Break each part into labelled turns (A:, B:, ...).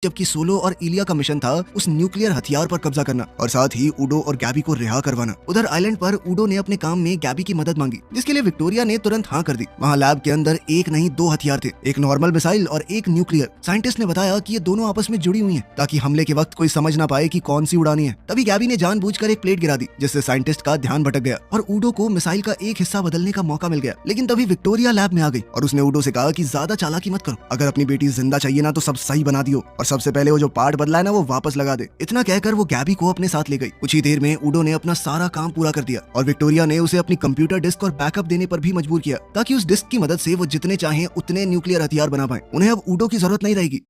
A: जबकि सोलो और इलिया का मिशन था उस न्यूक्लियर हथियार पर कब्जा करना और साथ ही उडो और गैबी को रिहा करवाना। उधर आइलैंड पर उडो ने अपने काम में गैबी की मदद मांगी, जिसके लिए विक्टोरिया ने तुरंत हाँ कर दी। वहाँ लैब के अंदर एक नहीं दो हथियार थे, एक नॉर्मल मिसाइल और एक न्यूक्लियर। साइंटिस्ट ने बताया कि ये दोनों आपस में जुड़ी हुई हैं ताकि हमले के वक्त कोई समझ ना पाए कि कौन सी उड़ानी है। तभी गैबी ने जानबूझकर एक प्लेट गिरा दी, जिससे साइंटिस्ट का ध्यान भटक गया और उडो को मिसाइल का एक हिस्सा बदलने का मौका मिल गया। लेकिन तभी विक्टोरिया लैब में आ गई और उसने उडो से कहा कि ज्यादा चालाकी मत करो, अगर अपनी बेटी जिंदा चाहिए ना तो सब सही बना दियो और सबसे पहले वो जो पार्ट बदला है ना वो वापस लगा दे। इतना कहकर वो गैबी को अपने साथ ले गई। कुछ ही देर में उडो ने अपना सारा काम पूरा कर दिया और विक्टोरिया ने उसे अपनी कंप्यूटर डिस्क और बैकअप देने पर भी मजबूर किया ताकि उस डिस्क की मदद से वो जितने चाहें उतने न्यूक्लियर हथियार बना पाए। उन्हें अब उडो की जरूरत नहीं रहेगी।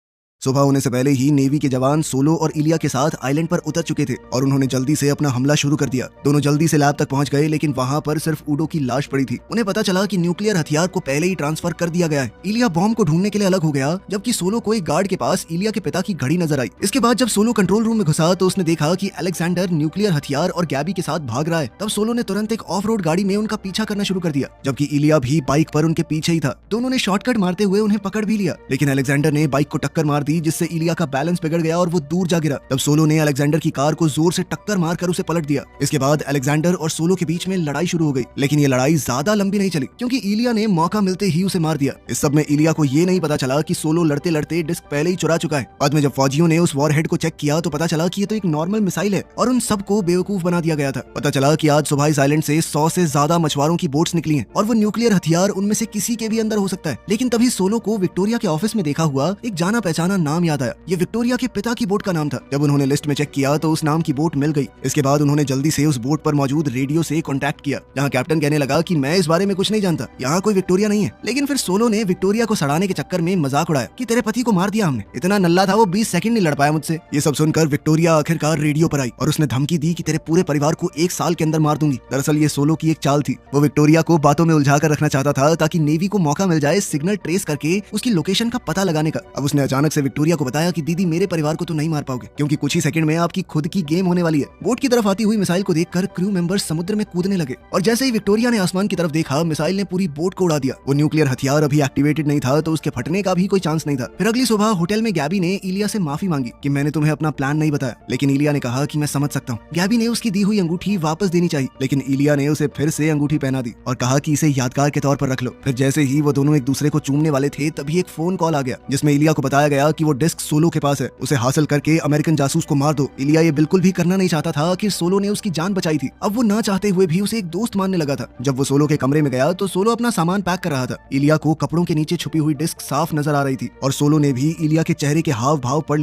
A: सुबह होने से पहले ही नेवी के जवान सोलो और इलिया के साथ आइलैंड पर उतर चुके थे और उन्होंने जल्दी से अपना हमला शुरू कर दिया। दोनों जल्दी से लैब तक पहुंच गए, लेकिन वहां पर सिर्फ उडो की लाश पड़ी थी। उन्हें पता चला कि न्यूक्लियर हथियार को पहले ही ट्रांसफर कर दिया गया है। इलिया बॉम्ब को ढूंढने के लिए अलग हो गया, जबकि सोलो को एक गार्ड के पास इलिया के पिता की घड़ी नजर आई। इसके बाद जब सोलो कंट्रोल रूम में घुसा तो उसने देखा कि अलेक्जेंडर न्यूक्लियर हथियार और गैबी के साथ भाग रहा है। तब सोलो ने तुरंत एक ऑफ रोड गाड़ी में उनका पीछा करना शुरू कर दिया, जबकि इलिया भी बाइक पर उनके पीछे ही था। दोनों ने शॉर्टकट मारते हुए उन्हें पकड़ भी लिया, लेकिन अलेक्जेंडर ने बाइक को टक्कर मार दी, जिससे इलिया का बैलेंस बिगड़ गया और वो दूर जा गिरा। तब सोलो ने अलेक्जेंडर की कार को जोर से टक्कर मारकर उसे पलट दिया। इसके बाद अलेक्जेंडर और सोलो के बीच में लड़ाई शुरू हो गई, लेकिन ये लड़ाई ज्यादा लंबी नहीं चली क्योंकि इलिया ने मौका मिलते ही उसे मार दिया। इस सब में इलिया को ये नहीं पता चला कि सोलो लड़ते लड़ते डिस्क पहले ही चुरा चुका है। बाद में जब फौजियों ने उस वॉरहेड को चेक किया तो पता चला कि ये तो एक नॉर्मल मिसाइल है और उन सबको बेवकूफ बना दिया गया था। पता चला कि आज सुबह इस आइलैंड से 100 से ज्यादा मछुआरों की बोट्स निकली हैं और वो न्यूक्लियर हथियार उनमें से किसी के भी अंदर हो सकता है। लेकिन तभी सोलो को विक्टोरिया के ऑफिस में देखा हुआ एक जाना पहचाना नाम याद आया। ये विक्टोरिया के पिता की बोट का नाम था। जब उन्होंने लिस्ट में चेक किया तो उस नाम की बोट मिल गई। इसके बाद उन्होंने जल्दी से उस बोट पर मौजूद रेडियो से कांटेक्ट किया, जहां कैप्टन कहने लगा कि मैं इस बारे में कुछ नहीं जानता, यहाँ कोई विक्टोरिया नहीं है। लेकिन फिर सोलो ने विक्टोरिया को सड़ाने के चक्कर में मजाक उड़ाया कि तेरे पति को मार दिया हमने, इतना नल्ला था वो 20 सेकंड नहीं लड़ पाया मुझसे। ये सब सुनकर विक्टोरिया आखिरकार रेडियो पर आई और उसने धमकी दी कि तेरे पूरे परिवार को 1 साल के अंदर मार दूंगी। दरअसल ये सोलो की एक चाल थी। वो विक्टोरिया को बातों में उलझा कर रखना चाहता था ताकि नेवी को मौका मिल जाए सिग्नल ट्रेस करके उसकी लोकेशन का पता लगाने का। अब उसने अचानक से विक्टोरिया को बताया कि दीदी मेरे परिवार को तो नहीं मार पाओगे, क्योंकि कुछ ही सेकंड में आपकी खुद की गेम होने वाली है। बोट की तरफ आती हुई मिसाइल को देखकर क्रू मेंबर्स समुद्र में कूदने लगे और जैसे ही विक्टोरिया ने आसमान की तरफ देखा, मिसाइल ने पूरी बोट को उड़ा दिया। वो न्यूक्लियर हथियार अभी एक्टिवेटेड नहीं था तो उसके फटने का भी कोई चांस नहीं था। फिर अगली सुबह होटल में गैबी ने इलिया से माफी मांगी कि मैंने तुम्हें अपना प्लान नहीं बताया, लेकिन इलिया ने कहा कि मैं समझ सकता हूँ। गैबी ने उसकी दी हुई अंगूठी वापस देनी चाहिए, लेकिन इलिया ने उसे फिर से अंगूठी पहना दी और कहा कि इसे यादगार के तौर पर रख लो। फिर जैसे ही वो दोनों एक दूसरे को चूमने वाले थे तभी एक फोन कॉल आ गया, जिसमें इलिया को बताया गया कि वो डिस्क सोलो के पास है, उसे हासिल करके अमेरिकन जासूस को मार दो। इलिया ये बिल्कुल भी करना नहीं चाहता था कि सोलो ने उसकी जान बचाई थी। अब वो ना चाहते हुए भी उसे एक दोस्त मानने लगा था। जब वो सोलो के कमरे में गया तो सोलो अपना सामान पैक कर रहा था। इलिया को कपड़ों के नीचे छुपी हुई डिस्क साफ नजर आ रही थी और सोलो ने भी इलिया के चेहरे के हाव भाव पढ़